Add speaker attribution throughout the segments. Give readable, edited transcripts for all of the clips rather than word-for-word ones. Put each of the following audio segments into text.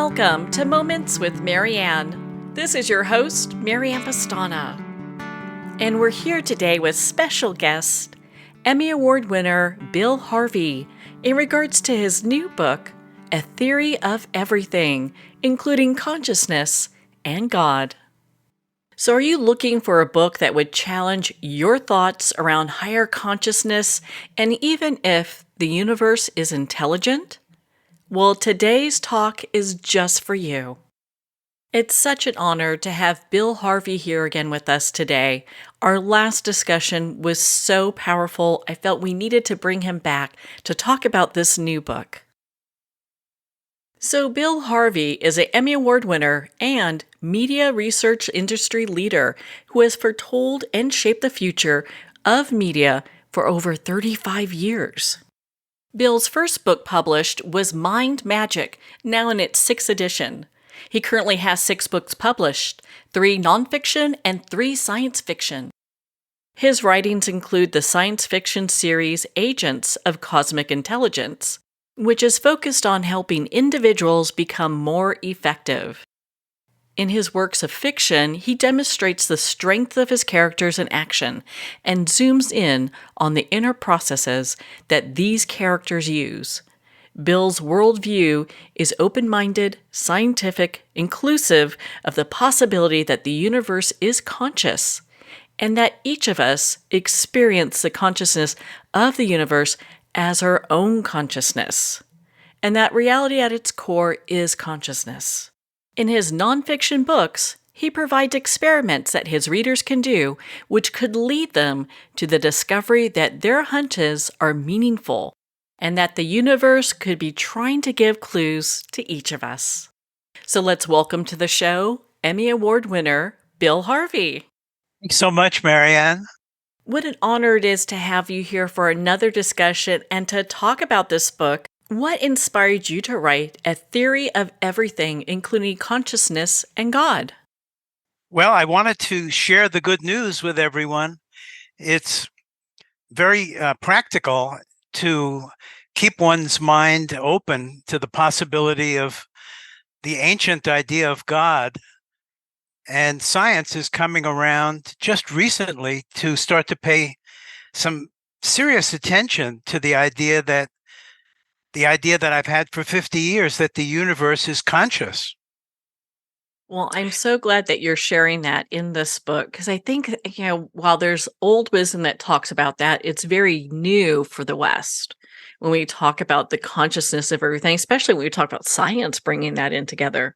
Speaker 1: Welcome to Moments with Marianne. This is your host, Marianne Pastana. And we're here today with special guest, Emmy Award winner Bill Harvey, in regards to his new book, A Theory of Everything, including consciousness and God. So are you looking for a book that would challenge your thoughts around higher consciousness and even if the universe is intelligent? Well, today's talk is just for you. It's such an honor to have Bill Harvey here again with us today. Our last discussion was so powerful, I felt we needed to bring him back to talk about this new book. So Bill Harvey is an Emmy Award winner and media research industry leader who has foretold and shaped the future of media for over 35 years. Bill's first book published was Mind Magic, now in its 6th edition. He currently has 6 books published, 3 nonfiction and 3 science fiction. His writings include the science fiction series Agents of Cosmic Intelligence, which is focused on helping individuals become more effective. In his works of fiction, he demonstrates the strength of his characters in action and zooms in on the inner processes that these characters use. Bill's worldview is open-minded, scientific, inclusive of the possibility that the universe is conscious, and that each of us experience the consciousness of the universe as our own consciousness, and that reality at its core is consciousness. In his nonfiction books, he provides experiments that his readers can do, which could lead them to the discovery that their hunches are meaningful and that the universe could be trying to give clues to each of us. So let's welcome to the show Emmy Award winner Bill Harvey.
Speaker 2: Thanks so much, Marianne.
Speaker 1: What an honor it is to have you here for another discussion and to talk about this book. What inspired you to write A Theory of Everything, including consciousness and God?
Speaker 2: Well, I wanted to share the good news with everyone. It's very practical to keep one's mind open to the possibility of the ancient idea of God. And science is coming around just recently to start to pay some serious attention to the idea that I've had for 50 years, that the universe is conscious.
Speaker 1: Well, I'm so glad that you're sharing that in this book because I think, while there's old wisdom that talks about that, it's very new for the West when we talk about the consciousness of everything, especially when we talk about science bringing that in together.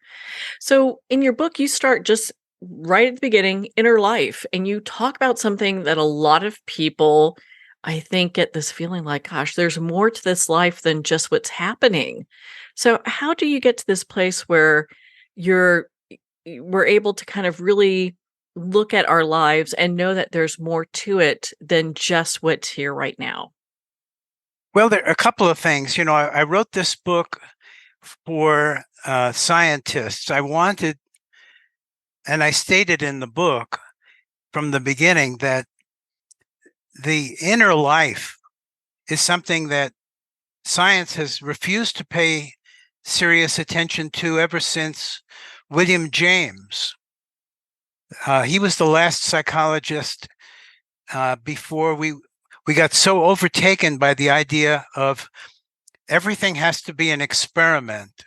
Speaker 1: So in your book, you start just right at the beginning, inner life, and you talk about something that a lot of people, I think, get this feeling like, gosh, there's more to this life than just what's happening. So how do you get to this place where we're able to kind of really look at our lives and know that there's more to it than just what's here right now?
Speaker 2: Well, there are a couple of things. I wrote this book for scientists. I wanted, and I stated in the book from the beginning, that the inner life is something that science has refused to pay serious attention to ever since William James. He was the last psychologist before we got so overtaken by the idea of everything has to be an experiment.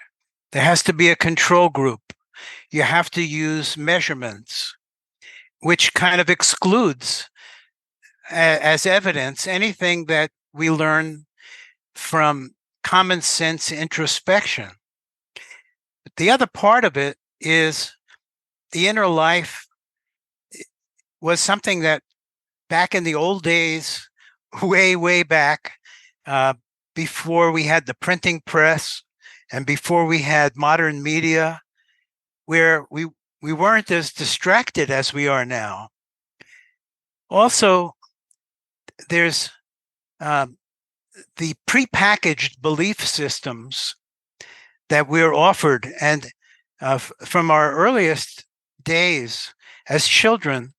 Speaker 2: There has to be a control group. You have to use measurements, which kind of excludes as evidence anything that we learn from common sense introspection. But the other part of it is the inner life was something that back in the old days, way back, before we had the printing press and before we had modern media, where we weren't as distracted as we are now. Also, there's the prepackaged belief systems that we're offered. And from our earliest days as children,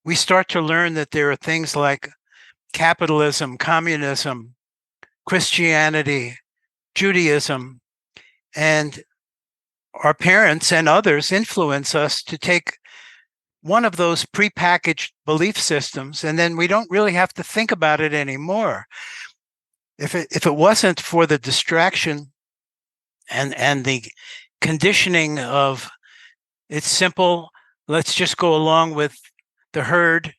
Speaker 2: we start to learn that there are things like capitalism, communism, Christianity, Judaism, and our parents and others influence us to take one of those prepackaged belief systems, and then we don't really have to think about it anymore. If it wasn't for the distraction and the conditioning of it's simple, let's just go along with the herd.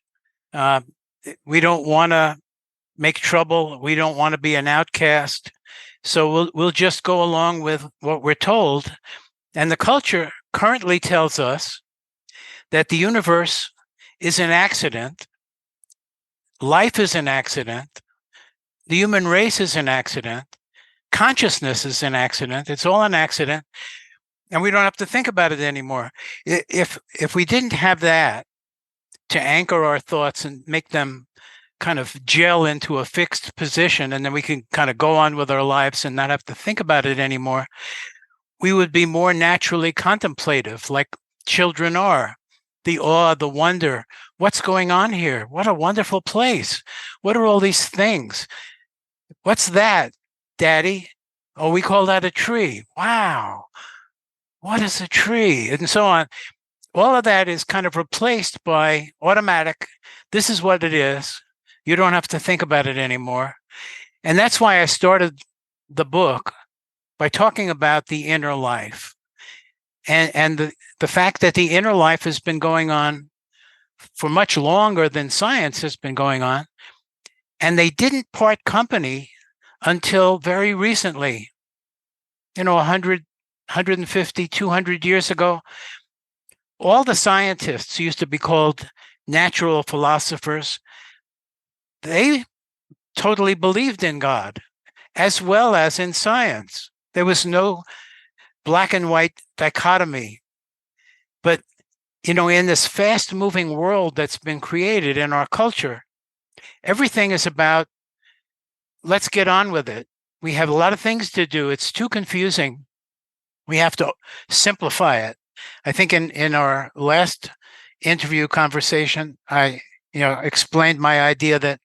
Speaker 2: Uh, we don't want to make trouble. We don't want to be an outcast. So we'll just go along with what we're told. And the culture currently tells us that the universe is an accident. Life is an accident. The human race is an accident. Consciousness is an accident. It's all an accident. And we don't have to think about it anymore. If we didn't have that to anchor our thoughts and make them kind of gel into a fixed position, and then we can kind of go on with our lives and not have to think about it anymore, we would be more naturally contemplative, like children are. The awe, the wonder, what's going on here? What a wonderful place. What are all these things? What's that, Daddy? Oh, we call that a tree. Wow. What is a tree? And so on. All of that is kind of replaced by automatic. This is what it is. You don't have to think about it anymore. And that's why I started the book by talking about the inner life and the fact that the inner life has been going on for much longer than science has been going on. And they didn't part company until very recently, 100, 150, 200 years ago. All the scientists used to be called natural philosophers. They totally believed in God as well as in science. There was no black and white dichotomy. But, in this fast moving world that's been created in our culture, everything is about, let's get on with it. We have a lot of things to do. It's too confusing. We have to simplify it. I think in our last interview conversation, I explained my idea that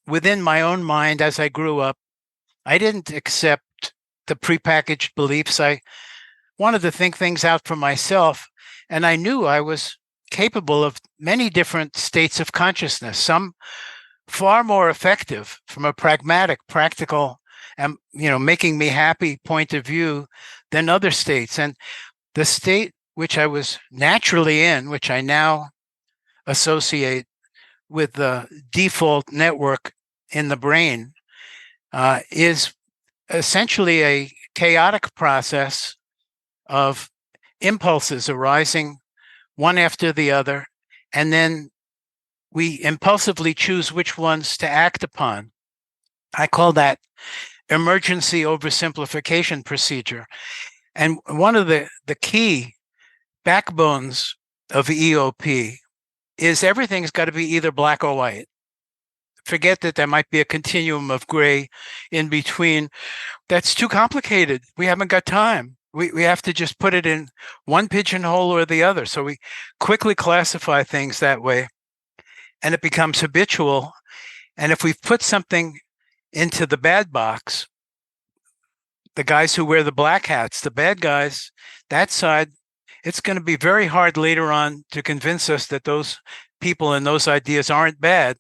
Speaker 2: within my own mind as I grew up, I didn't accept the prepackaged beliefs. I wanted to think things out for myself, and I knew I was capable of many different states of consciousness, some far more effective from a pragmatic, practical, and making me happy point of view than other states. And the state which I was naturally in, which I now associate with the default network in the brain, is essentially a chaotic process of impulses arising one after the other, and then we impulsively choose which ones to act upon. I call that emergency oversimplification procedure. And one of the key backbones of EOP is everything's got to be either black or white. Forget that there might be a continuum of gray in between. That's too complicated. We haven't got time. We have to just put it in one pigeonhole or the other. So we quickly classify things that way, and it becomes habitual. And if we've put something into the bad box, the guys who wear the black hats, the bad guys, that side, it's going to be very hard later on to convince us that those people and those ideas aren't bad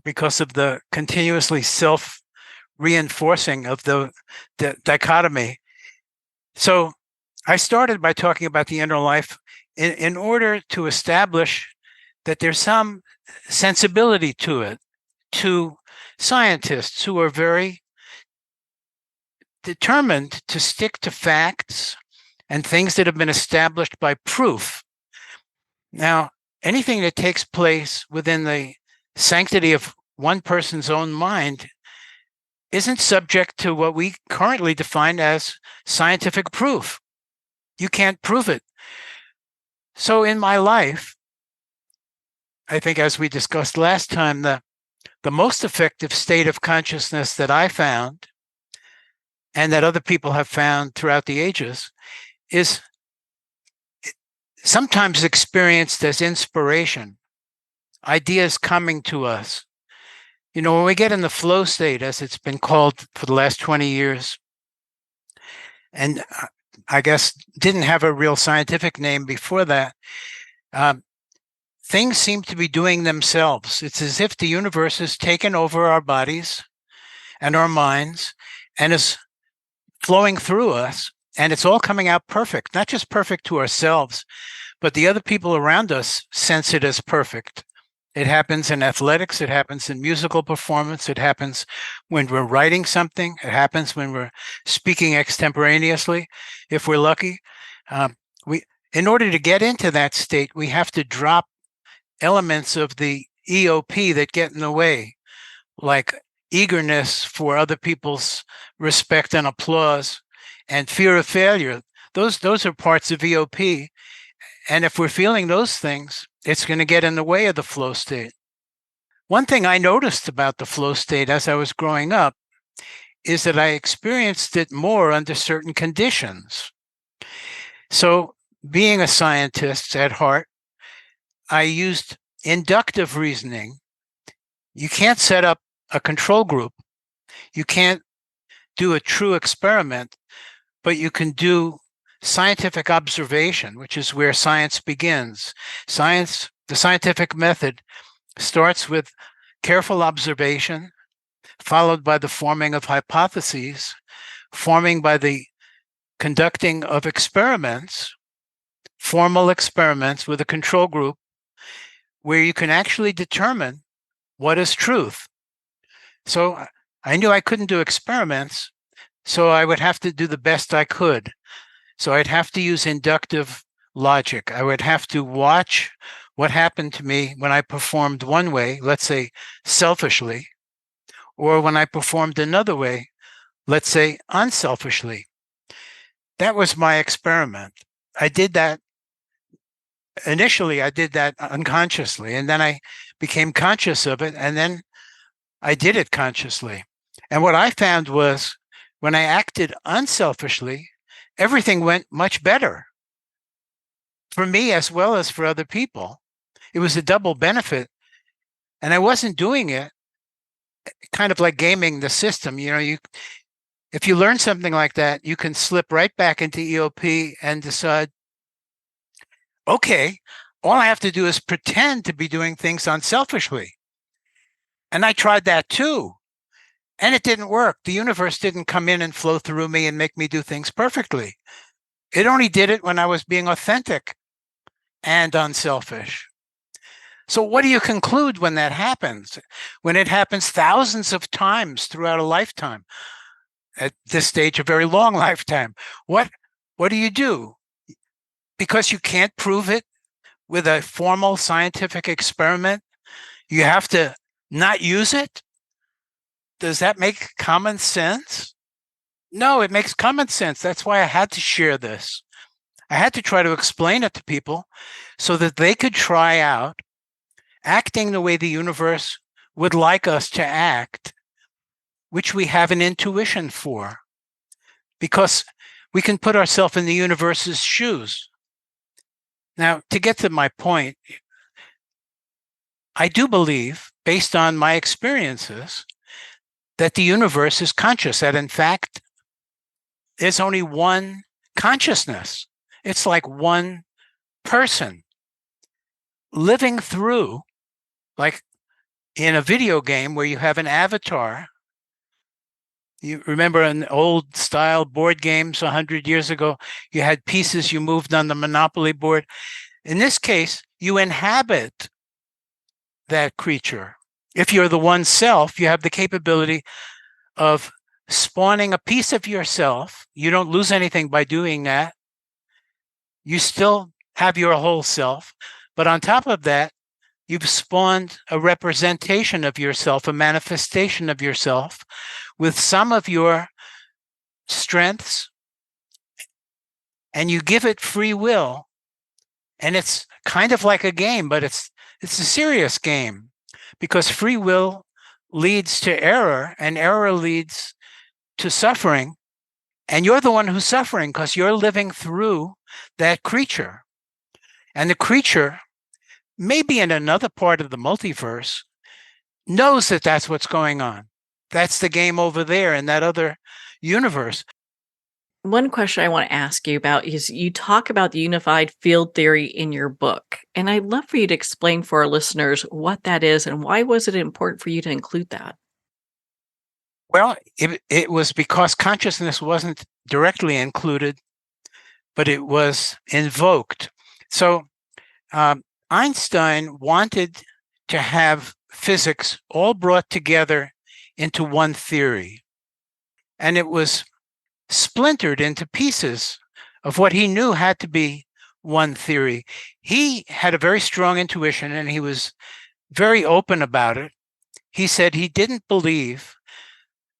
Speaker 2: because of the continuously self-reinforcing of the dichotomy. So I started by talking about the inner life in order to establish that there's some sensibility to it, to scientists who are very determined to stick to facts and things that have been established by proof. Now, anything that takes place within the sanctity of one person's own mind isn't subject to what we currently define as scientific proof. You can't prove it. So in my life, I think as we discussed last time, the most effective state of consciousness that I found and that other people have found throughout the ages is sometimes experienced as inspiration, ideas coming to us. When we get in the flow state, as it's been called for the last 20 years, and I guess didn't have a real scientific name before that. Um, Things seem to be doing themselves. It's as if the universe has taken over our bodies and our minds and is flowing through us. And it's all coming out perfect, not just perfect to ourselves, but the other people around us sense it as perfect. It happens in athletics. It happens in musical performance. It happens when we're writing something. It happens when we're speaking extemporaneously, if we're lucky. In order to get into that state, we have to drop elements of the EOP that get in the way, like eagerness for other people's respect and applause and fear of failure. Those are parts of EOP. And if we're feeling those things, it's going to get in the way of the flow state. One thing I noticed about the flow state as I was growing up is that I experienced it more under certain conditions. So, being a scientist at heart, I used inductive reasoning. You can't set up a control group. You can't do a true experiment, but you can do scientific observation, which is where science begins. Science, the scientific method, starts with careful observation, followed by the forming of hypotheses, forming by the conducting of experiments, formal experiments with a control group, where you can actually determine what is truth. So I knew I couldn't do experiments, so I would have to do the best I could. So I'd have to use inductive logic. I would have to watch what happened to me when I performed one way, let's say selfishly, or when I performed another way, let's say unselfishly. That was my experiment. I did that. Initially, I did that unconsciously, and then I became conscious of it, and then I did it consciously. And what I found was when I acted unselfishly, everything went much better for me as well as for other people. It was a double benefit. And I wasn't doing it kind of like gaming the system. If you learn something like that, you can slip right back into EOP and decide, okay, all I have to do is pretend to be doing things unselfishly. And I tried that too. And it didn't work. The universe didn't come in and flow through me and make me do things perfectly. It only did it when I was being authentic and unselfish. So what do you conclude when that happens? When it happens thousands of times throughout a lifetime, at this stage, a very long lifetime, what do you do? Because you can't prove it with a formal scientific experiment, you have to not use it? Does that make common sense? No, it makes common sense. That's why I had to share this. I had to try to explain it to people so that they could try out acting the way the universe would like us to act, which we have an intuition for, because we can put ourselves in the universe's shoes. Now, to get to my point, I do believe, based on my experiences, that the universe is conscious, that in fact, there's only one consciousness. It's like one person living through, like in a video game where you have an avatar. You remember in old style board games 100 years ago, you had pieces you moved on the Monopoly board. In this case, you inhabit that creature. If you're the one self, you have the capability of spawning a piece of yourself. You don't lose anything by doing that. You still have your whole self. But on top of that, you've spawned a representation of yourself, a manifestation of yourself with some of your strengths, and you give it free will. And it's kind of like a game, but it's a serious game, because free will leads to error, and error leads to suffering. And you're the one who's suffering because you're living through that creature. And the creature, maybe in another part of the multiverse, knows that that's what's going on. That's the game over there in that other universe.
Speaker 1: One question I want to ask you about is you talk about the unified field theory in your book, and I'd love for you to explain for our listeners what that is and why was it important for you to include that?
Speaker 2: Well, it was because consciousness wasn't directly included, but it was invoked. So Einstein wanted to have physics all brought together into one theory, and it was splintered into pieces of what he knew had to be one theory. He had a very strong intuition and he was very open about it. He said he didn't believe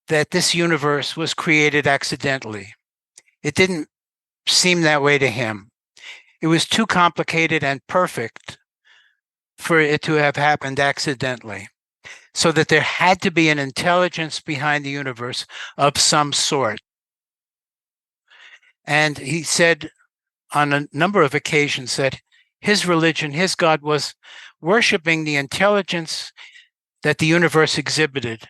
Speaker 2: that this universe was created accidentally. It didn't seem that way to him. It was too complicated and perfect for it to have happened accidentally. So that there had to be an intelligence behind the universe of some sort. And he said on a number of occasions that his religion, his God, was worshiping the intelligence that the universe exhibited,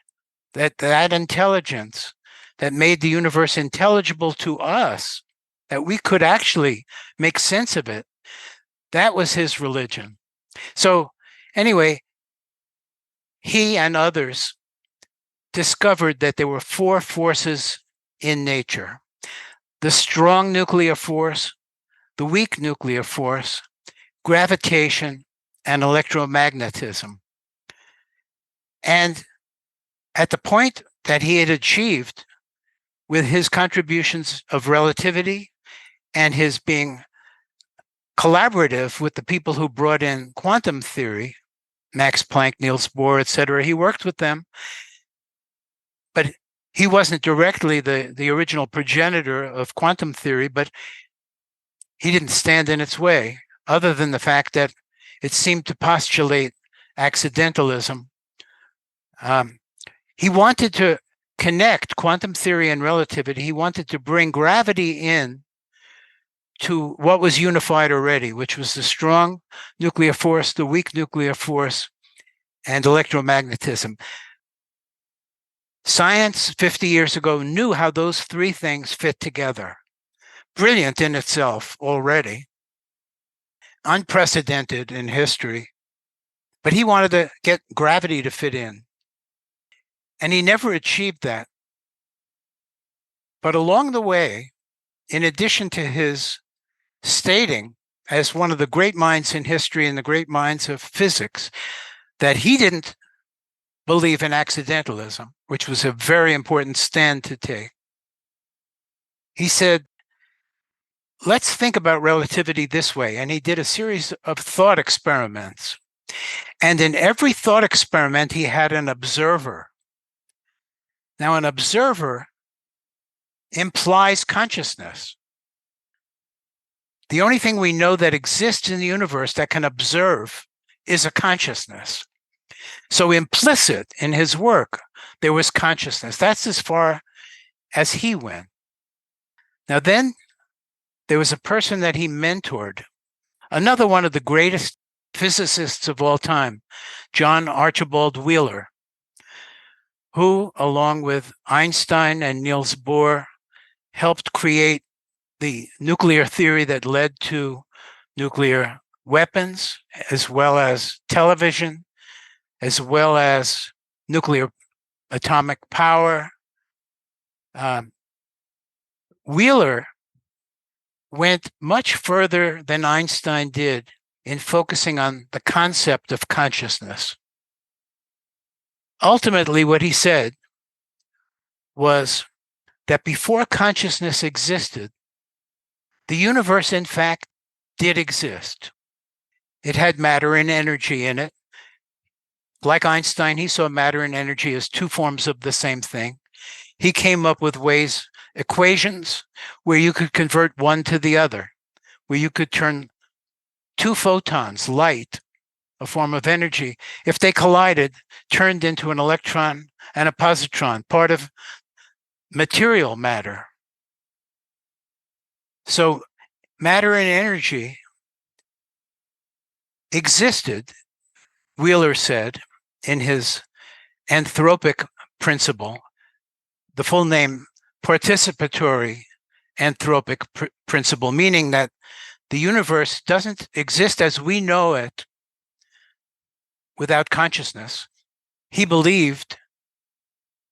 Speaker 2: that intelligence that made the universe intelligible to us, that we could actually make sense of it. That was his religion. So anyway, he and others discovered that there were four forces in nature: the strong nuclear force, the weak nuclear force, gravitation, and electromagnetism. And at the point that he had achieved with his contributions of relativity and his being collaborative with the people who brought in quantum theory, Max Planck, Niels Bohr, etc., he worked with them, but he wasn't directly the original progenitor of quantum theory, but he didn't stand in its way, other than the fact that it seemed to postulate accidentalism. He wanted to connect quantum theory and relativity. He wanted to bring gravity in to what was unified already, which was the strong nuclear force, the weak nuclear force, and electromagnetism. Science 50 years ago knew how those three things fit together. Brilliant in itself already, unprecedented in history, but he wanted to get gravity to fit in. And he never achieved that. But along the way, in addition to his stating as one of the great minds in history and the great minds of physics that he didn't believe in accidentalism, which was a very important stand to take, he said, let's think about relativity this way. And he did a series of thought experiments. And in every thought experiment, he had an observer. Now, an observer implies consciousness. The only thing we know that exists in the universe that can observe is a consciousness. So implicit in his work, there was consciousness. That's as far as he went. Now then, there was a person that he mentored, another one of the greatest physicists of all time, John Archibald Wheeler, who, along with Einstein and Niels Bohr, helped create the nuclear theory that led to nuclear weapons, as well as television, as well as nuclear atomic power. Wheeler went much further than Einstein did in focusing on the concept of consciousness. Ultimately, what he said was that before consciousness existed, the universe, in fact, did exist. It had matter and energy in it. Like Einstein, he saw matter and energy as two forms of the same thing. He came up with ways, equations, where you could convert one to the other, where you could turn two photons, light, a form of energy, if they collided, turned into an electron and a positron, part of material matter. So matter and energy existed, Wheeler said, in his anthropic principle, the full name, participatory anthropic principle, meaning that the universe doesn't exist as we know it without consciousness. He believed,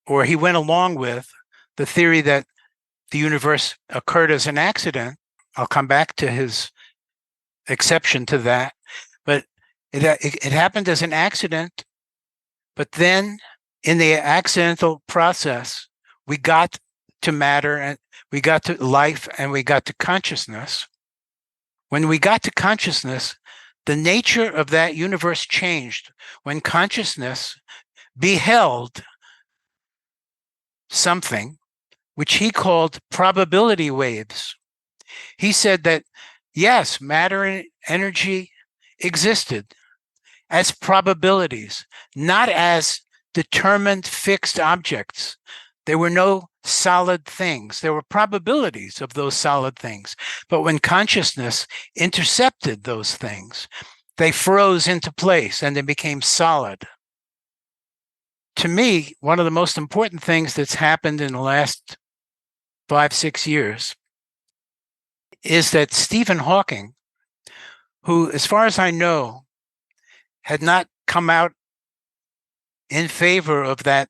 Speaker 2: or he went along with, the theory that the universe occurred as an accident. I'll come back to his exception to that, but it happened as an accident. But then in the accidental process, we got to matter, and we got to life, and we got to consciousness. When we got to consciousness, the nature of that universe changed when consciousness beheld something which he called probability waves. He said that, yes, matter and energy existed as probabilities, not as determined fixed objects. There were no solid things. There were probabilities of those solid things. But when consciousness intercepted those things, they froze into place and they became solid. To me, one of the most important things that's happened in the last 5-6 years is that Stephen Hawking, who, as far as I know, had not come out in favor of that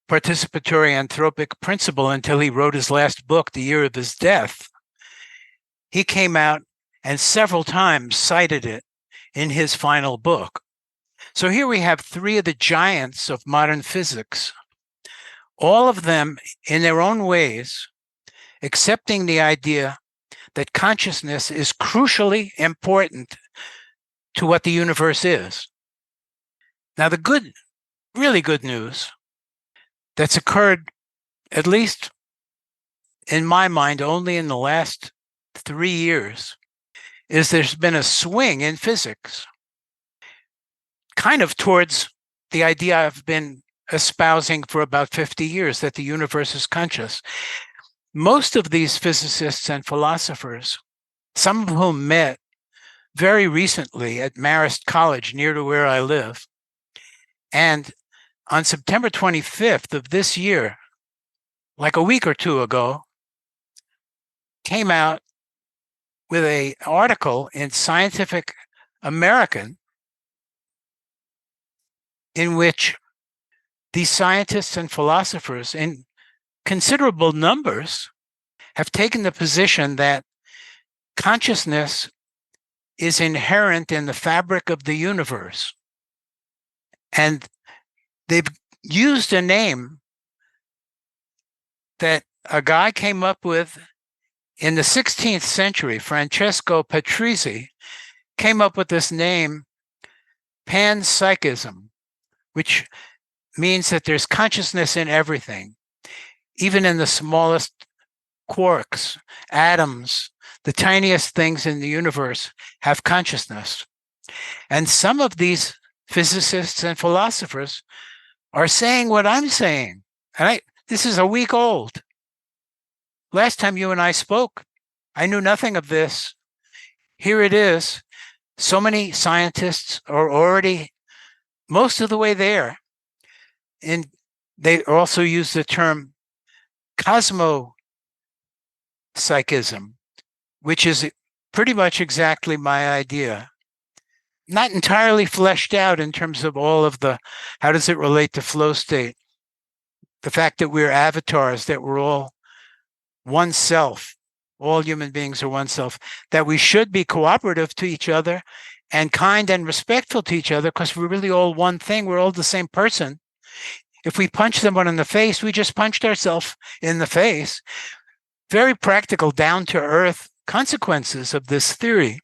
Speaker 2: participatory anthropic principle until he wrote his last book, the year of his death. He came out and several times cited it in his final book. So here we have three of the giants of modern physics, all of them in their own ways, accepting the idea that consciousness is crucially important to what the universe is. Now, the really good news that's occurred, at least in my mind, only in the last 3 years, is there's been a swing in physics, kind of towards the idea I've been espousing for about 50 years, that the universe is conscious. Most of these physicists and philosophers, some of whom met very recently at Marist College, near to where I live, and on September 25th of this year, like a week or two ago, came out with an article in Scientific American in which these scientists and philosophers in considerable numbers have taken the position that consciousness is inherent in the fabric of the universe. And they've used a name that a guy came up with in the 16th century. Francesco Patrizzi came up with this name, panpsychism, which means that there's consciousness in everything, even in the smallest quarks, atoms, the tiniest things in the universe have consciousness. And some of these physicists and philosophers are saying what I'm saying. And this is a week old. Last time you and I spoke, I knew nothing of this. Here it is. So many scientists are already most of the way there. And they also use the term cosmopsychism, which is pretty much exactly my idea. Not entirely fleshed out in terms of all of the, how does it relate to flow state? The fact that we're avatars, that we're all one self, all human beings are one self, that we should be cooperative to each other and kind and respectful to each other because we're really all one thing. We're all the same person. If we punch someone in the face, we just punched ourselves in the face. Very practical, down-to-earth consequences of this theory.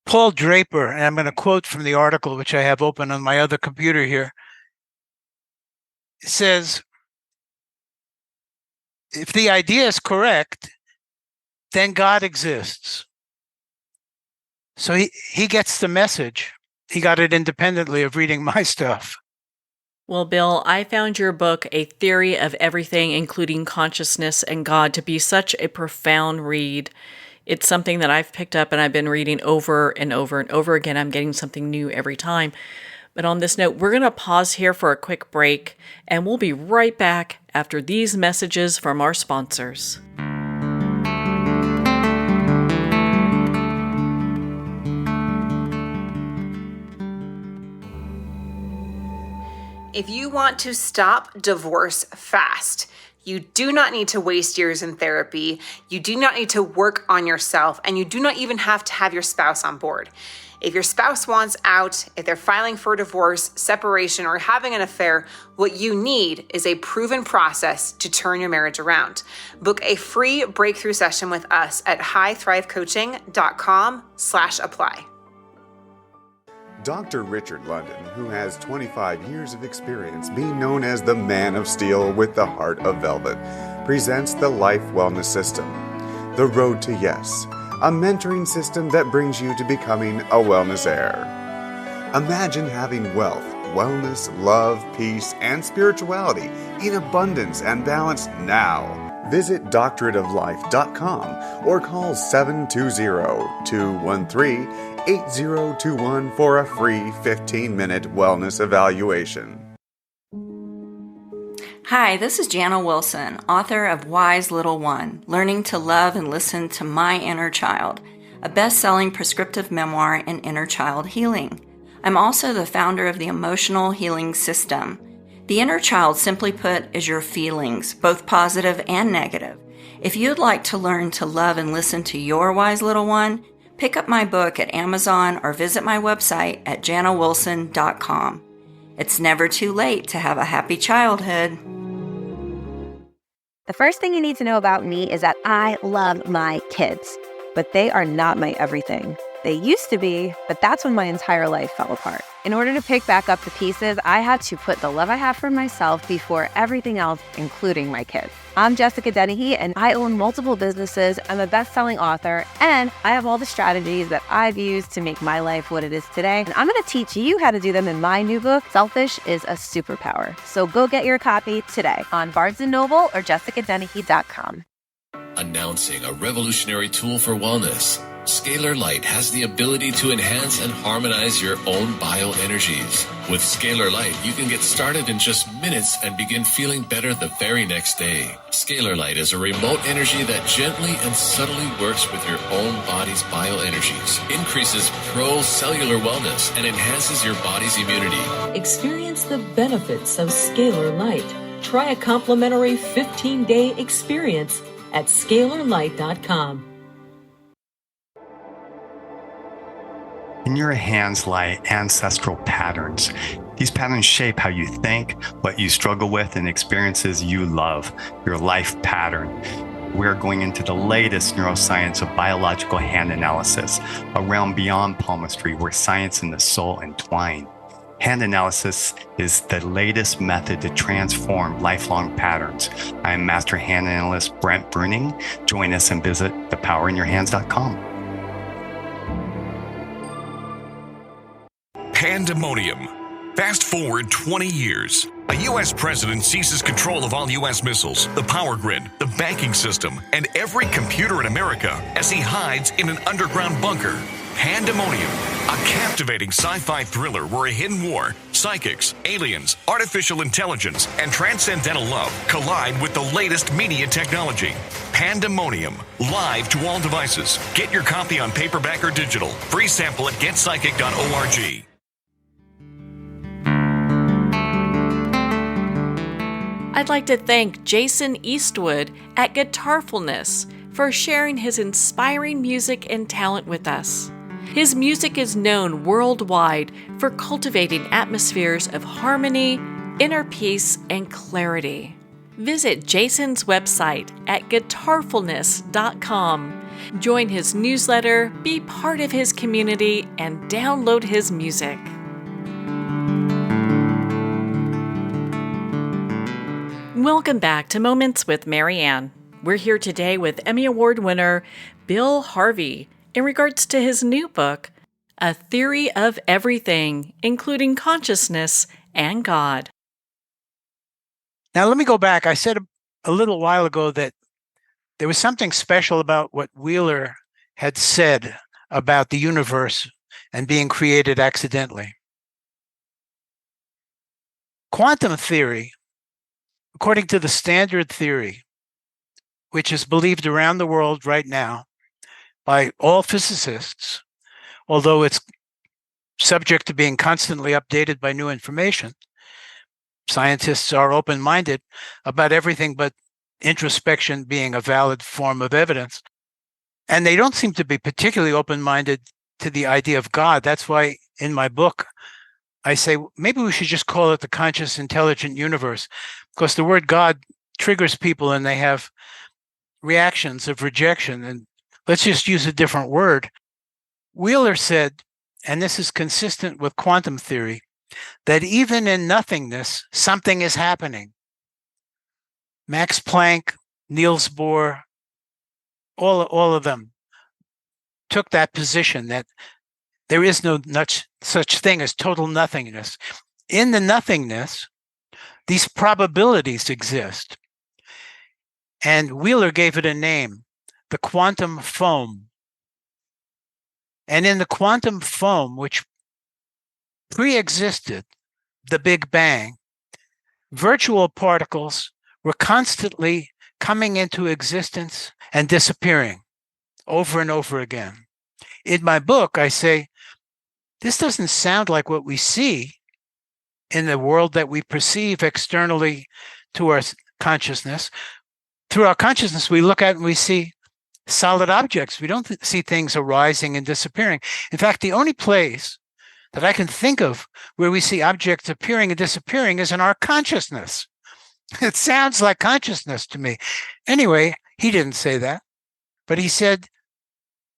Speaker 2: Paul Draper, and I'm going to quote from the article which I have open on my other computer here, says, if the idea is correct, then God exists. So he gets the message. He got it independently of reading my stuff.
Speaker 1: Well, Bill, I found your book, A Theory of Everything, including Consciousness and God, to be such a profound read. It's something that I've picked up and I've been reading over and over and over again. I'm getting something new every time. But on this note, we're going to pause here for a quick break, and we'll be right back after these messages from our sponsors.
Speaker 3: If you want to stop divorce fast, you do not need to waste years in therapy. You do not need to work on yourself, and you do not even have to have your spouse on board. If your spouse wants out, if they're filing for divorce, separation, or having an affair, what you need is a proven process to turn your marriage around. Book a free breakthrough session with us at highthrivecoaching.com/apply.
Speaker 4: Dr. Richard London, who has 25 years of experience being known as the Man of Steel with the Heart of Velvet, presents the Life Wellness System, The Road to Yes, a mentoring system that brings you to becoming a wellness heir. Imagine having wealth, wellness, love, peace, and spirituality in abundance and balance now. Visit doctorateoflife.com or call 720-213-8021 for a free 15-minute wellness evaluation.
Speaker 5: Hi, this is Jana Wilson, author of Wise Little One, Learning to Love and Listen to My Inner Child, a best-selling prescriptive memoir in inner child healing. I'm also the founder of the Emotional Healing System. The inner child, simply put, is your feelings, both positive and negative. If you'd like to learn to love and listen to your wise little one, pick up my book at Amazon or visit my website at janawilson.com. It's never too late to have a happy childhood.
Speaker 6: The first thing you need to know about me is that I love my kids, but they are not my everything. They used to be, but that's when my entire life fell apart. In order to pick back up the pieces, I had to put the love I have for myself before everything else, including my kids. I'm Jessica Dennehy, and I own multiple businesses. I'm a best-selling author, and I have all the strategies that I've used to make my life what it is today. And I'm going to teach you how to do them in my new book, Selfish is a Superpower. So go get your copy today on Barnes & Noble or jessicadennehy.com.
Speaker 7: Announcing a revolutionary tool for wellness. Scalar Light has the ability to enhance and harmonize your own bioenergies. With Scalar Light, you can get started in just minutes and begin feeling better the very next day. Scalar Light is a remote energy that gently and subtly works with your own body's bioenergies, increases pro-cellular wellness, and enhances your body's immunity.
Speaker 8: Experience the benefits of Scalar Light. Try a complimentary 15-day experience at scalarlight.com.
Speaker 9: In your hands lie ancestral patterns. These patterns shape how you think, what you struggle with, and experiences you love, your life pattern. We're going into the latest neuroscience of biological hand analysis, a realm beyond palmistry where science and the soul entwine. Hand analysis is the latest method to transform lifelong patterns. I am Master Hand Analyst Brent Bruning. Join us and visit thepowerinyourhands.com.
Speaker 10: Pandemonium. Fast forward 20 years. A U.S. president seizes control of all U.S. missiles, the power grid, the banking system, and every computer in America as he hides in an underground bunker. Pandemonium, a captivating sci-fi thriller where a hidden war, psychics, aliens, artificial intelligence, and transcendental love collide with the latest media technology. Pandemonium, live to all devices. Get your copy on paperback or digital. Free sample at getpsychic.org.
Speaker 1: I'd like to thank Jason Eastwood at Guitarfulness for sharing his inspiring music and talent with us. His music is known worldwide for cultivating atmospheres of harmony, inner peace, and clarity. Visit Jason's website at guitarfulness.com. Join his newsletter, be part of his community, and download his music. Welcome back to Moments with Marianne. We're here today with Emmy Award winner Bill Harvey in regards to his new book, A Theory of Everything, including consciousness and God.
Speaker 2: Now, let me go back. I said a little while ago that there was something special about what Wheeler had said about the universe and being created accidentally. Quantum theory, according to the standard theory, which is believed around the world right now by all physicists, although it's subject to being constantly updated by new information, scientists are open-minded about everything but introspection being a valid form of evidence. And they don't seem to be particularly open-minded to the idea of God. That's why in my book, I say, maybe we should just call it the conscious, intelligent universe, because the word God triggers people and they have reactions of rejection. And let's just use a different word. Wheeler said, and this is consistent with quantum theory, that even in nothingness, something is happening. Max Planck, Niels Bohr, all of them took that position that there is no such thing as total nothingness. In the nothingness, these probabilities exist. And Wheeler gave it a name, the quantum foam. And in the quantum foam, which pre-existed the Big Bang, virtual particles were constantly coming into existence and disappearing over and over again. In my book, I say, this doesn't sound like what we see in the world that we perceive externally to our consciousness. Through our consciousness, we look at and we see solid objects. We don't see things arising and disappearing. In fact, the only place that I can think of where we see objects appearing and disappearing is in our consciousness. It sounds like consciousness to me. Anyway, he didn't say that, but he said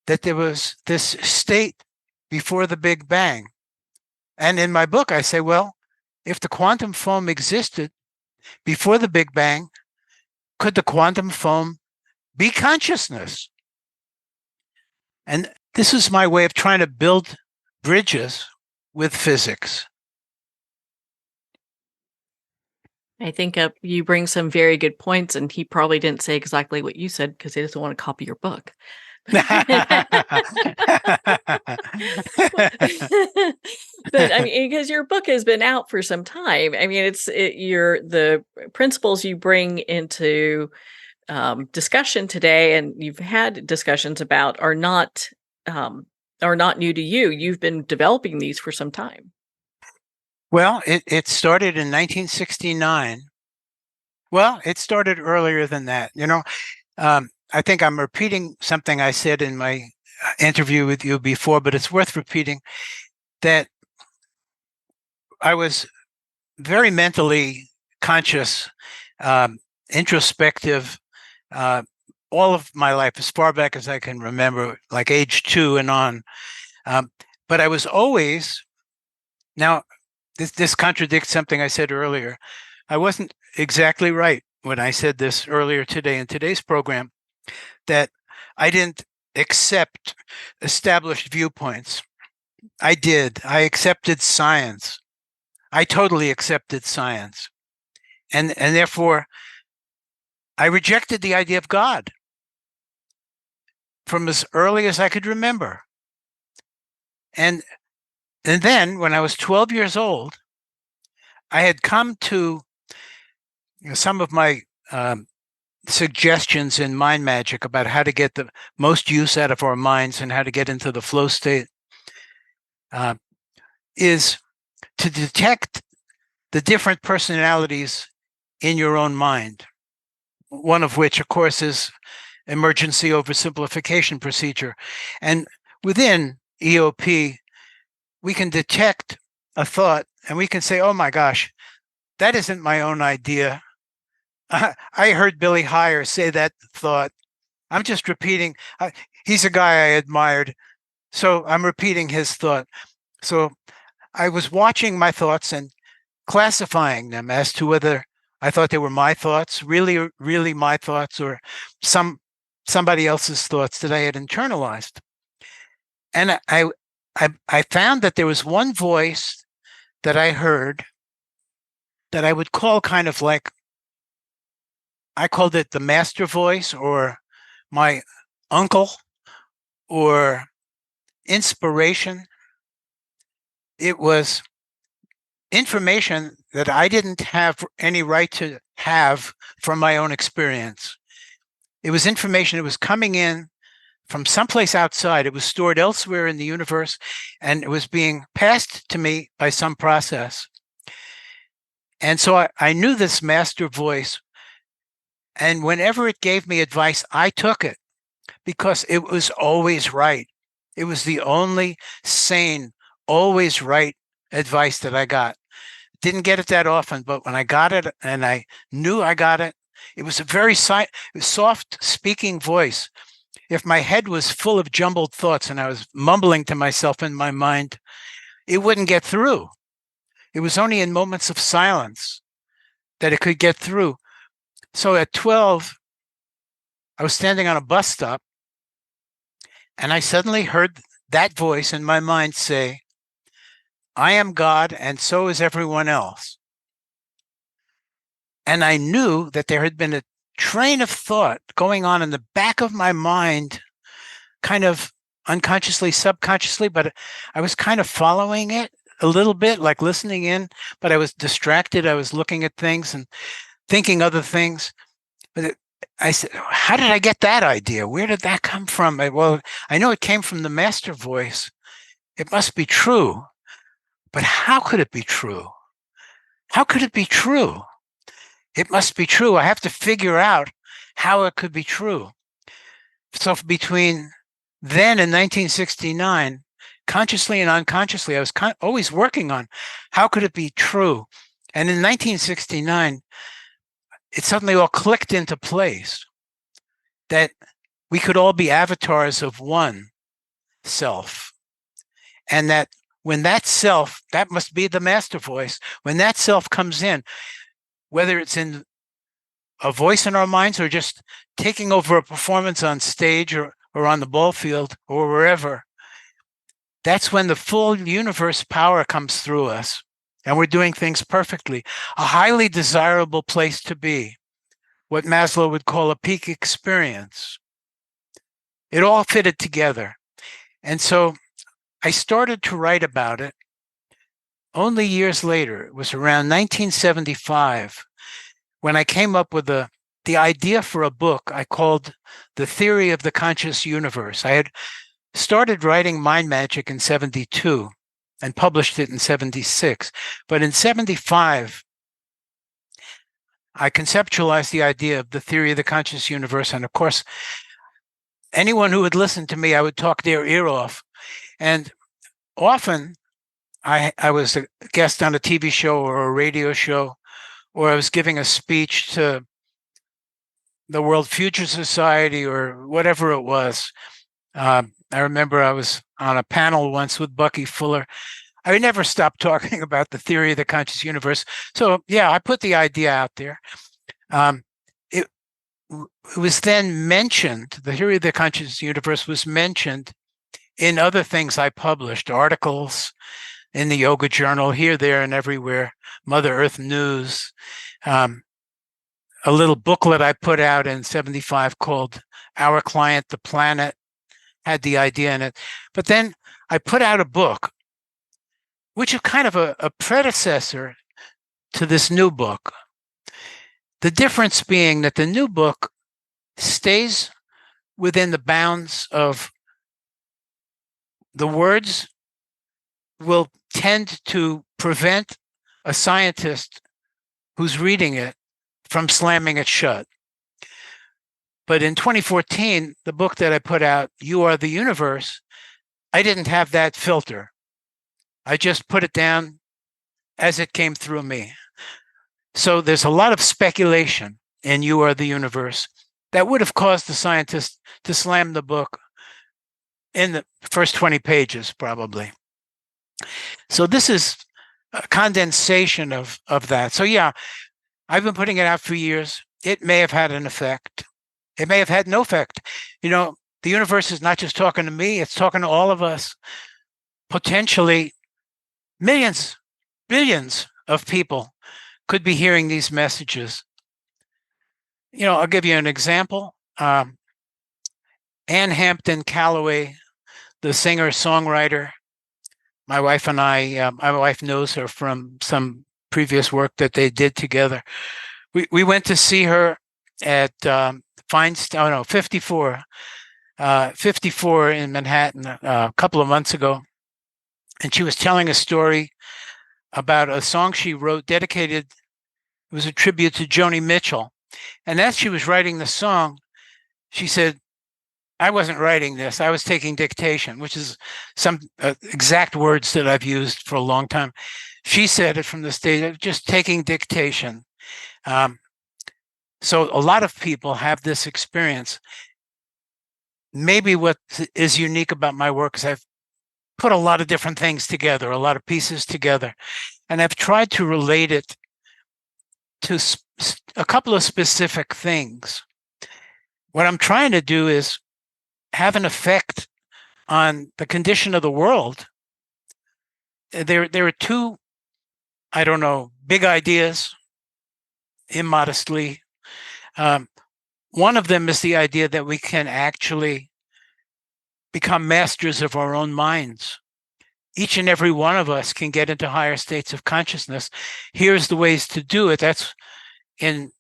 Speaker 2: that there was this state before the Big Bang. And in my book, I say, well, if the quantum foam existed before the Big Bang, could the quantum foam be consciousness? And this is my way of trying to build bridges with physics.
Speaker 1: I think you bring some very good points, and he probably didn't say exactly what you said because he doesn't want to copy your book. But I mean, because your book has been out for some time. I mean, the principles you bring into discussion today, and you've had discussions about, are not new to you. You've been developing these for some time.
Speaker 2: Well, it started in 1969. Well, it started earlier than that. I think I'm repeating something I said in my interview with you before, but it's worth repeating, that I was very mentally conscious, introspective, all of my life, as far back as I can remember, like age 2 and on. But I was always, now this contradicts something I said earlier. I wasn't exactly right when I said this earlier today in today's program, that I didn't accept established viewpoints. I did. I accepted science. I totally accepted science. And therefore, I rejected the idea of God from as early as I could remember. And then when I was 12 years old, I had come to some of my suggestions in Mind Magic about how to get the most use out of our minds and how to get into the flow state, is to detect the different personalities in your own mind. One of which, of course, is emergency oversimplification procedure. And within EOP, we can detect a thought and we can say, oh my gosh, that isn't my own idea. I heard Billy Heyer say that thought. I'm just repeating. He's a guy I admired, so I'm repeating his thought. So I was watching my thoughts and classifying them as to whether I thought they were my thoughts, really my thoughts, or somebody else's thoughts that I had internalized. And I found that there was one voice that I heard that I would call kind of like, I called it the master voice, or my uncle, or inspiration. It was information that I didn't have any right to have from my own experience. It was information that was coming in from someplace outside. It was stored elsewhere in the universe, and it was being passed to me by some process. And so I knew this master voice. And whenever it gave me advice, I took it because it was always right. It was the only sane, always right advice that I got. Didn't get it that often, but when I got it and I knew I got it, it was a very soft speaking voice. If my head was full of jumbled thoughts and I was mumbling to myself in my mind, it wouldn't get through. It was only in moments of silence that it could get through. So at 12, I was standing on a bus stop and I suddenly heard that voice in my mind say, I am God and so is everyone else. And I knew that there had been a train of thought going on in the back of my mind, kind of unconsciously, subconsciously, but I was kind of following it a little bit, like listening in, but I was distracted. I was looking at things and thinking other things. But I said, how did I get that idea? Where did that come from? Well, I know it came from the master voice. It must be true. But how could it be true? How could it be true? It must be true. I have to figure out how it could be true. So between then and 1969, consciously and unconsciously, I was always working on how could it be true. And in 1969, it suddenly all clicked into place that we could all be avatars of one self. And that when that self, that must be the master voice, when that self comes in, whether it's in a voice in our minds or just taking over a performance on stage or on the ball field or wherever, that's when the full universe power comes through us and we're doing things perfectly. A highly desirable place to be, what Maslow would call a peak experience. It all fitted together. And so I started to write about it only years later. It was around 1975 when I came up with the idea for a book I called The Theory of the Conscious Universe. I had started writing Mind Magic in 72 and published it in 76. But in 75, I conceptualized the idea of the theory of the conscious universe. And of course, anyone who would listen to me, I would talk their ear off. And often I was a guest on a TV show or a radio show, or I was giving a speech to the World Future Society or whatever it was. I remember I was on a panel once with Bucky Fuller. I would never stop talking about the theory of the conscious universe. So yeah, I put the idea out there. It was then mentioned, the theory of the conscious universe was mentioned in other things I published, articles in the Yoga Journal, here, there, and everywhere, Mother Earth News, a little booklet I put out in 75 called Our Client, the Planet, had the idea in it. But then I put out a book, which is kind of a predecessor to this new book. The difference being that the new book stays within the bounds of the words will tend to prevent a scientist who's reading it from slamming it shut. But in 2014, the book that I put out, You Are the Universe, I didn't have that filter. I just put it down as it came through me. So there's a lot of speculation in You Are the Universe that would have caused the scientist to slam the book in the first 20 pages, probably. So this is a condensation of that. So yeah, I've been putting it out for years. It may have had an effect. It may have had no effect. You know, the universe is not just talking to me, it's talking to all of us. Potentially millions, billions of people could be hearing these messages. You know, I'll give you an example. Ann Hampton Calloway, the singer-songwriter, my wife and I, my wife knows her from some previous work that they did together. We went to see her at 54 in Manhattan a couple of months ago. And she was telling a story about a song she wrote dedicated It was a tribute to Joni Mitchell. And as she was writing the song, she said, I wasn't writing this. I was taking dictation, which is some exact words that I've used for a long time. She said it from the stage of just taking dictation. So a lot of people have this experience. Maybe what is unique about my work is I've put a lot of different things together, a lot of pieces together, and I've tried to relate it to a couple of specific things. What I'm trying to do is have an effect on the condition of the world. There are two, I don't know, big ideas, immodestly. One of them is the idea that we can actually become masters of our own minds. Each and every one of us can get into higher states of consciousness. Here's the ways to do it. That's in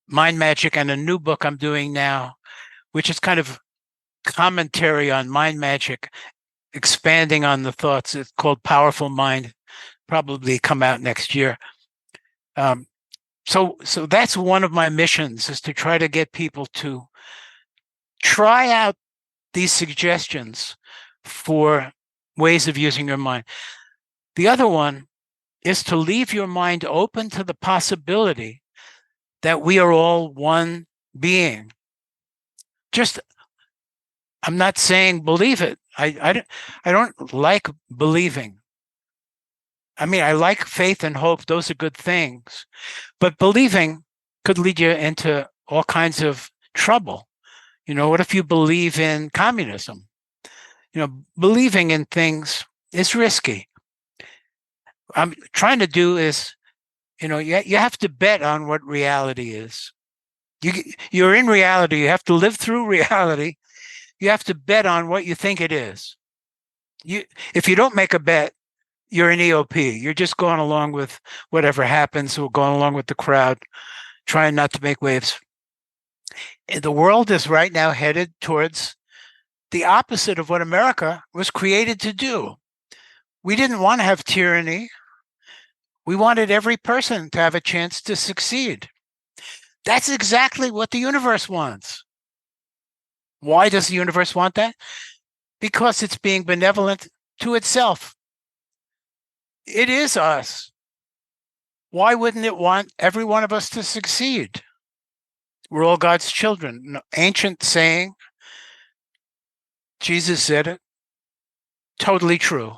Speaker 2: Mind Magic and a new book I'm doing now, which is kind of commentary on mind magic, expanding on the thoughts. It's called Powerful Mind, probably come out next year. So that's one of my missions, is to try to get people to try out these suggestions for ways of using your mind. The other one is to leave your mind open to the possibility that we are all one being. I'm not saying believe it. I don't like believing. I mean, I like faith and hope. Those are good things. But believing could lead you into all kinds of trouble. What if you believe in communism? Believing in things is risky. I'm trying to do is, you have to bet on what reality is. You're in reality. You have to live through reality. You have to bet on what you think it is. If you don't make a bet, you're an EOP. You're just going along with whatever happens, or going along with the crowd, trying not to make waves. The world is right now headed towards the opposite of what America was created to do. We didn't want to have tyranny. We wanted every person to have a chance to succeed. That's exactly what the universe wants. Why does the universe want that? Because it's being benevolent to itself. It is us. Why wouldn't it want every one of us to succeed? We're all God's children. Ancient saying. Jesus said it. Totally true.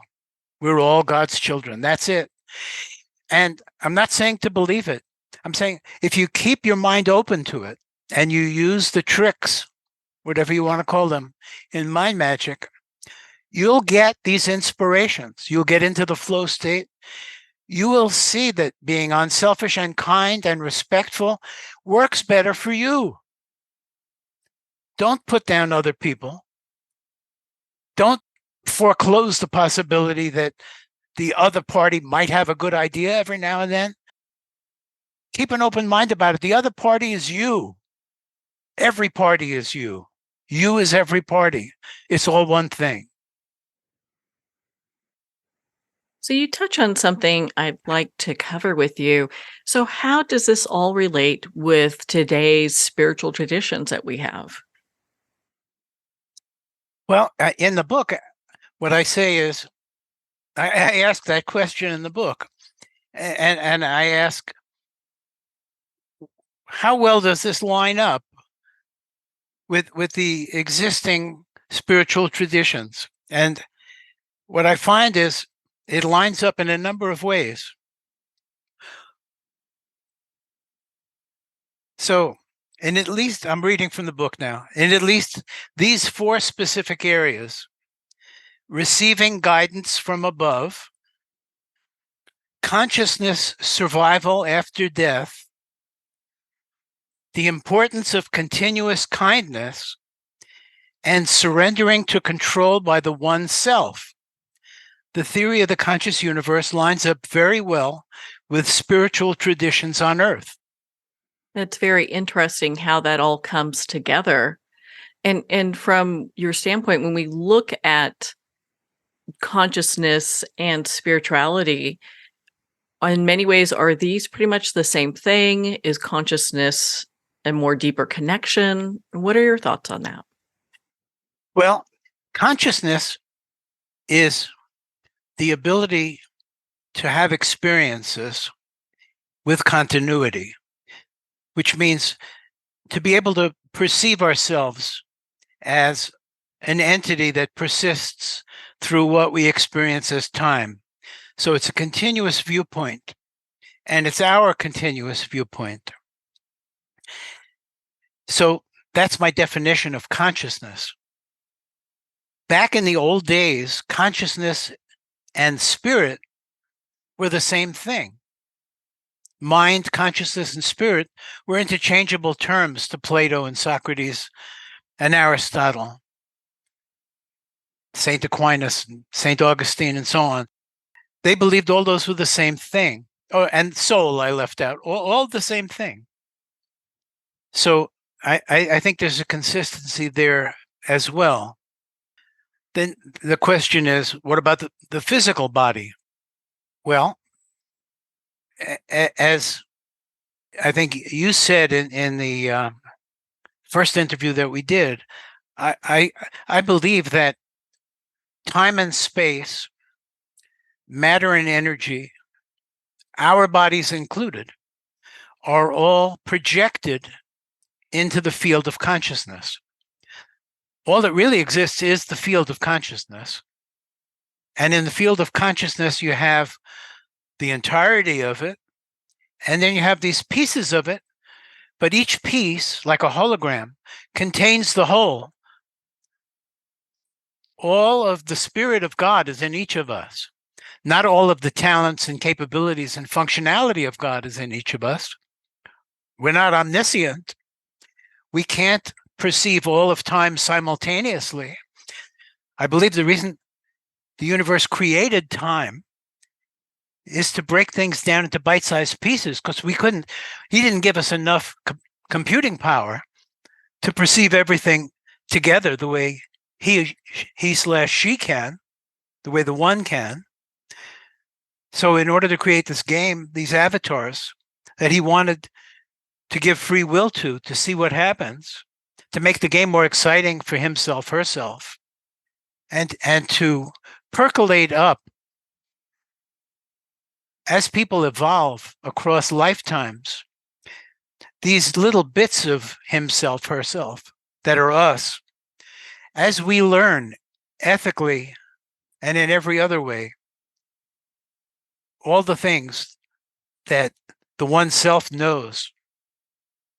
Speaker 2: We're all God's children. That's it. And I'm not saying to believe it. I'm saying if you keep your mind open to it and you use the tricks, whatever you want to call them, in mind magic, you'll get these inspirations. You'll get into the flow state. You will see that being unselfish and kind and respectful works better for you. Don't put down other people. Don't foreclose the possibility that the other party might have a good idea every now and then. Keep an open mind about it. The other party is you. Every party is you. You is every party. It's all one thing.
Speaker 1: So you touch on something I'd like to cover with you. So how does this all relate with today's spiritual traditions that we have?
Speaker 2: Well, in the book, what I say is, I ask that question in the book, and I ask, how well does this line up with the existing spiritual traditions? And what I find is it lines up in a number of ways. So, and at least, I'm reading from the book now, in at least these 4 specific areas: receiving guidance from above, consciousness survival after death, the importance of continuous kindness, and surrendering to control by the one self. The theory of the conscious universe lines up very well with spiritual traditions on Earth.
Speaker 1: It's very interesting how that all comes together. And from your standpoint, when we look at consciousness and spirituality, in many ways, are these pretty much the same thing? Is consciousness a more deeper connection? What are your thoughts on that?
Speaker 2: Well, consciousness is the ability to have experiences with continuity, which means to be able to perceive ourselves as an entity that persists through what we experience as time. So it's a continuous viewpoint, and it's our continuous viewpoint. So that's my definition of consciousness. Back in the old days, consciousness and spirit were the same thing. Mind, consciousness, and spirit were interchangeable terms to Plato and Socrates and Aristotle, St. Aquinas, St. Augustine, and so on. They believed all those were the same thing. Oh, and soul I left out, all the same thing. So I think there's a consistency there as well. Then the question is, what about the physical body? Well, as I think you said in the first interview that we did, I believe that time and space, matter and energy, our bodies included, are all projected into the field of consciousness. All that really exists is the field of consciousness. And in the field of consciousness, you have the entirety of it, and then you have these pieces of it, but each piece, like a hologram, contains the whole. All of the Spirit of God is in each of us. Not all of the talents and capabilities and functionality of God is in each of us. We're not omniscient. We can't perceive all of time simultaneously. I believe the reason the universe created time is to break things down into bite-sized pieces, because he didn't give us enough computing power to perceive everything together the way he/she can, the way the one can. So in order to create this game, these avatars that he wanted to give free will to see what happens, to make the game more exciting for himself, herself, and to percolate up as people evolve across lifetimes, these little bits of himself, herself, that are us, as we learn ethically and in every other way, all the things that the one self knows,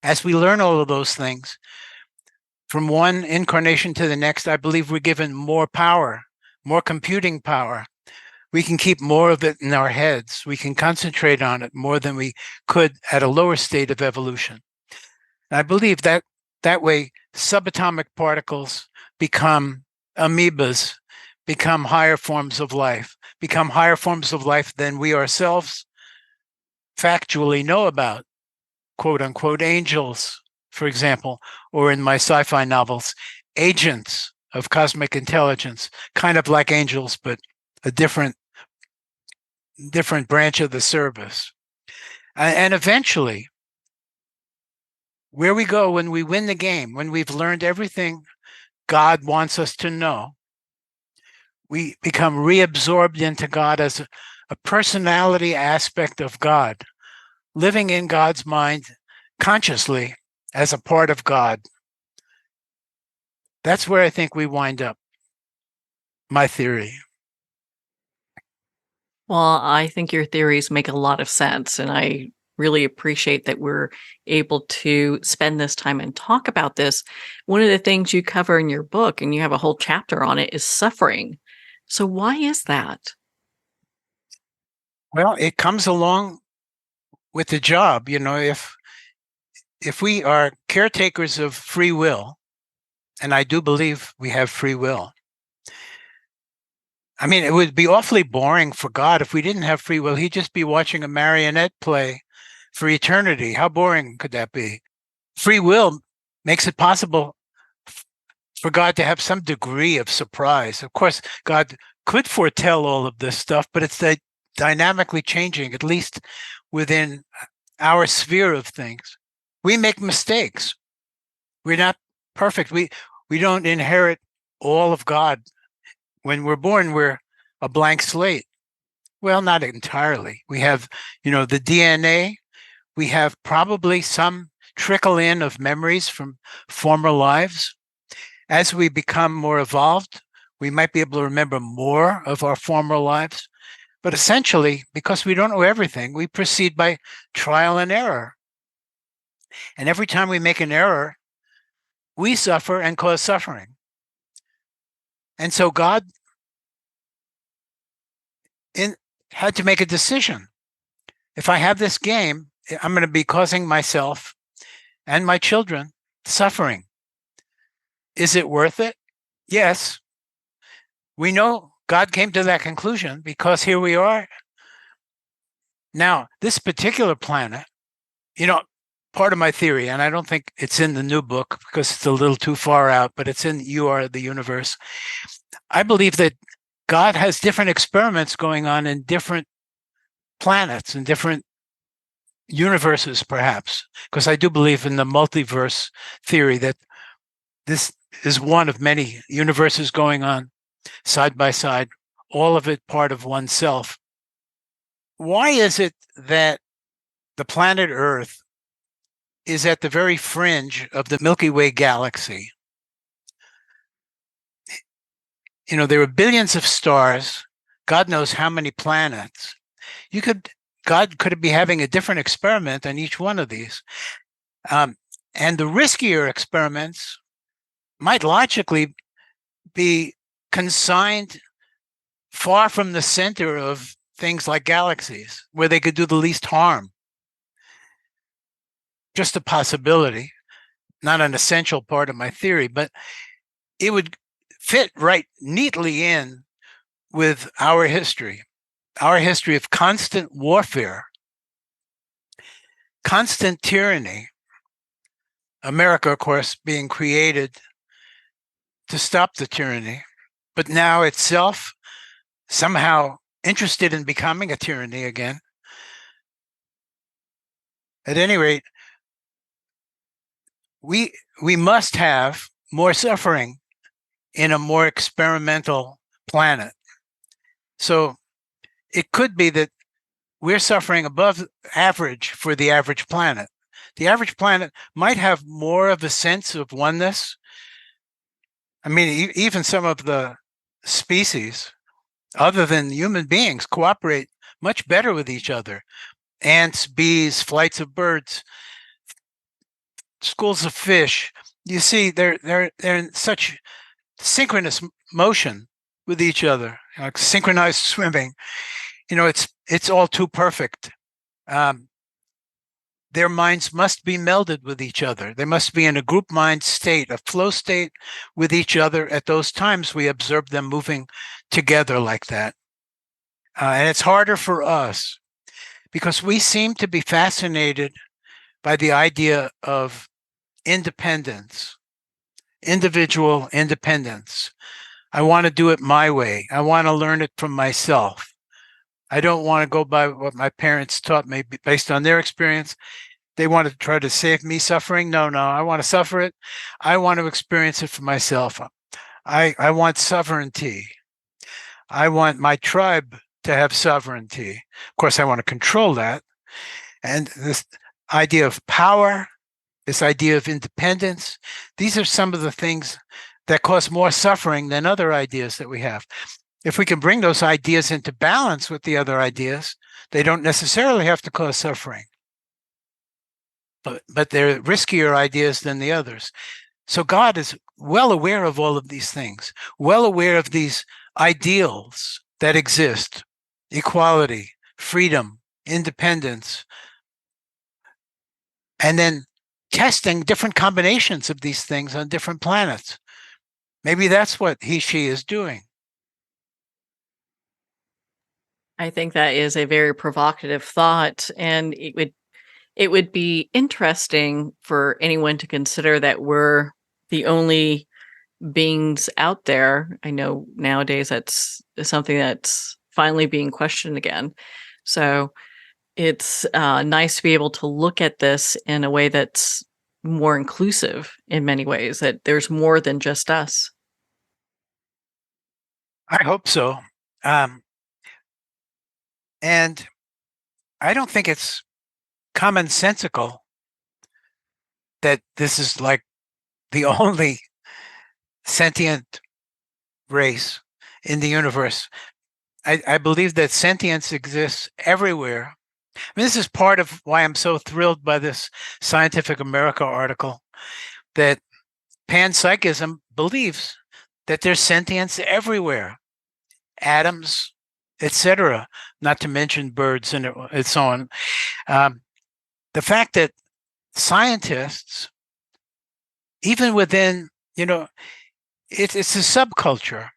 Speaker 2: as we learn all of those things, from one incarnation to the next, I believe we're given more power, more computing power. We can keep more of it in our heads. We can concentrate on it more than we could at a lower state of evolution. And I believe that way subatomic particles become amoebas, become higher forms of life than we ourselves factually know about. Quote unquote angels, for example, or in my sci-fi novels, agents of cosmic intelligence, kind of like angels, but a different branch of the service. And eventually, where we go when we win the game, when we've learned everything God wants us to know, we become reabsorbed into God as a personality aspect of God, living in God's mind consciously as a part of God. That's where I think we wind up, my theory.
Speaker 1: Well, I think your theories make a lot of sense, and I really appreciate that we're able to spend this time and talk about this. One of the things you cover in your book, and you have a whole chapter on it, is suffering. So why is that?
Speaker 2: Well, it comes along with the job. You know, if we are caretakers of free will, and I do believe we have free will, I mean, it would be awfully boring for God if we didn't have free will. He'd just be watching a marionette play for eternity. How boring could that be? Free will makes it possible for God to have some degree of surprise. Of course, God could foretell all of this stuff, but it's that dynamically changing, at least within our sphere of things. We make mistakes. We're not perfect. We don't inherit all of God. When we're born, we're a blank slate. Well, not entirely. We have, the DNA. We have probably some trickle in of memories from former lives. As we become more evolved, we might be able to remember more of our former lives. But essentially, because we don't know everything, we proceed by trial and error. And every time we make an error, we suffer and cause suffering. And so God had to make a decision. If I have this game, I'm going to be causing myself and my children suffering. Is it worth it? Yes. We know God came to that conclusion because here we are. Now, this particular planet, part of my theory, and I don't think it's in the new book because it's a little too far out, but it's in You Are the Universe. I believe that God has different experiments going on in different planets and different universes, perhaps, because I do believe in the multiverse theory that this is one of many universes going on side by side, all of it part of oneself. Why is it that the planet Earth is at the very fringe of the Milky Way galaxy? There are billions of stars, God knows how many planets. God could be having a different experiment on each one of these. And the riskier experiments might logically be consigned far from the center of things like galaxies, where they could do the least harm. Just a possibility, not an essential part of my theory, but it would fit right neatly in with our history of constant warfare, constant tyranny. America, of course, being created to stop the tyranny, but now itself somehow interested in becoming a tyranny again. At any rate, we must have more suffering in a more experimental planet. So it could be that we're suffering above average for the average planet. The average planet might have more of a sense of oneness. I mean, even some of the species, other than human beings, cooperate much better with each other. Ants, bees, flights of birds, schools of fish. You see, they're in such synchronous motion with each other, like synchronized swimming. It's all too perfect. Their minds must be melded with each other. They must be in a group mind state, a flow state with each other. At those times, we observe them moving together like that. And it's harder for us because we seem to be fascinated by the idea of independence, individual independence. I want to do it my way. I want to learn it from myself. I don't want to go by what my parents taught me based on their experience. They want to try to save me suffering. No, I want to suffer it. I want to experience it for myself. I want sovereignty. I want my tribe to have sovereignty. Of course, I want to control that. And this idea of power, this idea of independence, these are some of the things that cause more suffering than other ideas that we have. If we can bring those ideas into balance with the other ideas, they don't necessarily have to cause suffering. But they're riskier ideas than the others. So God is well aware of all of these things, well aware of these ideals that exist: equality, freedom, independence, and then testing different combinations of these things on different planets. Maybe that's what she is doing.
Speaker 1: I think that is a very provocative thought, and it would be interesting for anyone to consider that we're the only beings out there. I know nowadays that's something that's finally being questioned again. So it's nice to be able to look at this in a way that's more inclusive in many ways, that there's more than just us.
Speaker 2: I hope so. And I don't think it's commonsensical that this is like the only sentient race in the universe. I believe that sentience exists everywhere. I mean, this is part of why I'm so thrilled by this Scientific America article, that panpsychism believes that there's sentience everywhere, atoms, etc., not to mention birds and so on. The fact that scientists, even within, it's a subculture,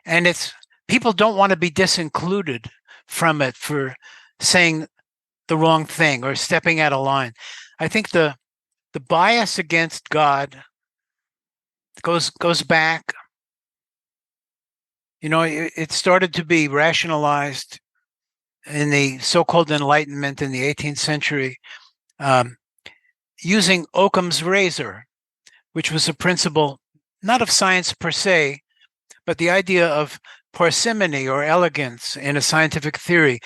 Speaker 2: and people don't want to be disincluded from it for saying the wrong thing or stepping out of line. I think the bias against God goes back. It started to be rationalized in the so-called Enlightenment in the 18th century, using Occam's razor, which was a principle not of science per se, but the idea of parsimony or elegance in a scientific theory.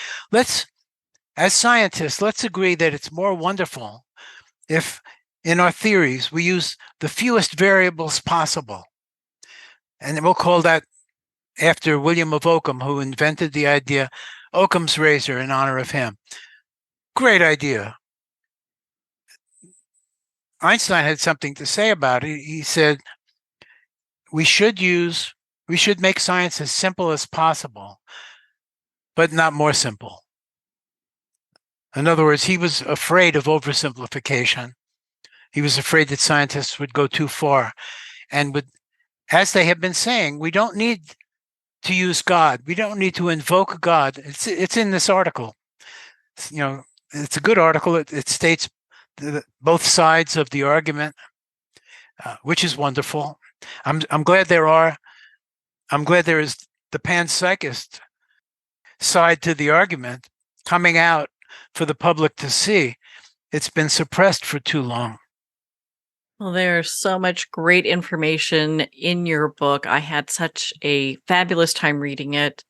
Speaker 2: As scientists, let's agree that it's more wonderful if in our theories we use the fewest variables possible. And we'll call that after William of Ockham, who invented the idea, Occam's razor, in honor of him. Great idea. Einstein had something to say about it. He said, we should make science as simple as possible, but not more simple. In other words, he was afraid of oversimplification. He was afraid that scientists would go too far. And as they have been saying, we don't need to use God. We don't need to invoke God. It's in this article. It's a good article. It states both sides of the argument, which is wonderful. I'm glad there is the panpsychist side to the argument coming out for the public to see. It's been suppressed for too long.
Speaker 1: Well, there's so much great information in your book. I had such a fabulous time reading it.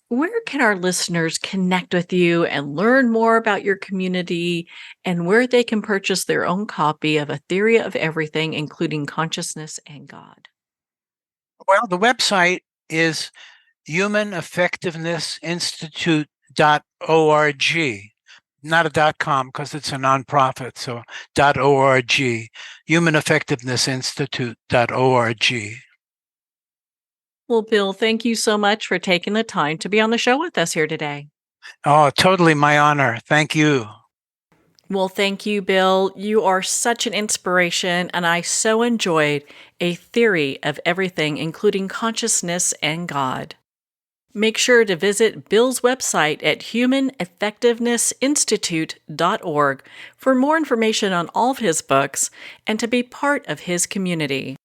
Speaker 1: Where can our listeners connect with you and learn more about your community, and where they can purchase their own copy of A Theory of Everything, including Consciousness and God?
Speaker 2: Well, the website is humaneffectivenessinstitute.org. Not a .com because it's a nonprofit, so .org, humaneffectivenessinstitute.org.
Speaker 1: Well, Bill, thank you so much for taking the time to be on the show with us here today.
Speaker 2: Oh, totally my honor. Thank you.
Speaker 1: Well, thank you, Bill. You are such an inspiration, and I so enjoyed A Theory of Everything, including Consciousness and God. Make sure to visit Bill's website at humaneffectivenessinstitute.org for more information on all of his books and to be part of his community.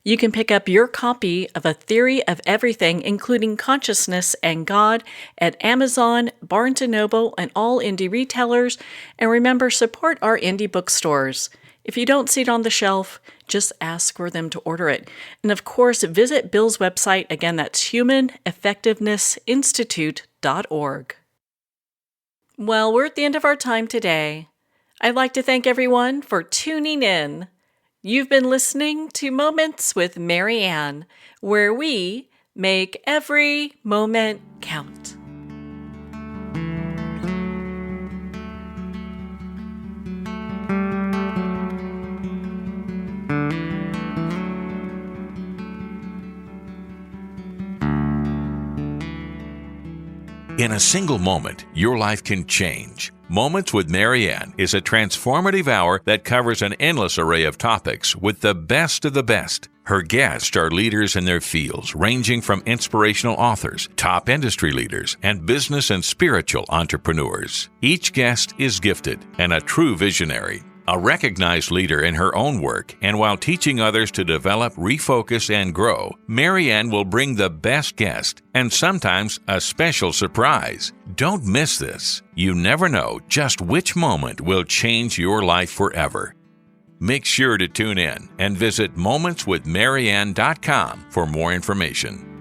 Speaker 1: You can pick up your copy of A Theory of Everything, including Consciousness and God, at Amazon, Barnes & Noble, and all indie retailers. And remember, support our indie bookstores. If you don't see it on the shelf, just ask for them to order it. And of course, visit Bill's website. Again, that's humaneffectivenessinstitute.org. Well, we're at the end of our time today. I'd like to thank everyone for tuning in. You've been listening to Moments with Marianne, where we make every moment count.
Speaker 10: In a single moment, your life can change. Moments with Marianne is a transformative hour that covers an endless array of topics with the best of the best. Her guests are leaders in their fields, ranging from inspirational authors, top industry leaders, and business and spiritual entrepreneurs. Each guest is gifted and a true visionary.
Speaker 11: A recognized leader in her own work, and while teaching others to develop, refocus, and grow, Marianne will bring the best guest and sometimes a special surprise. Don't miss this. You never know just which moment will change your life forever. Make sure to tune in and visit momentswithmarianne.com for more information.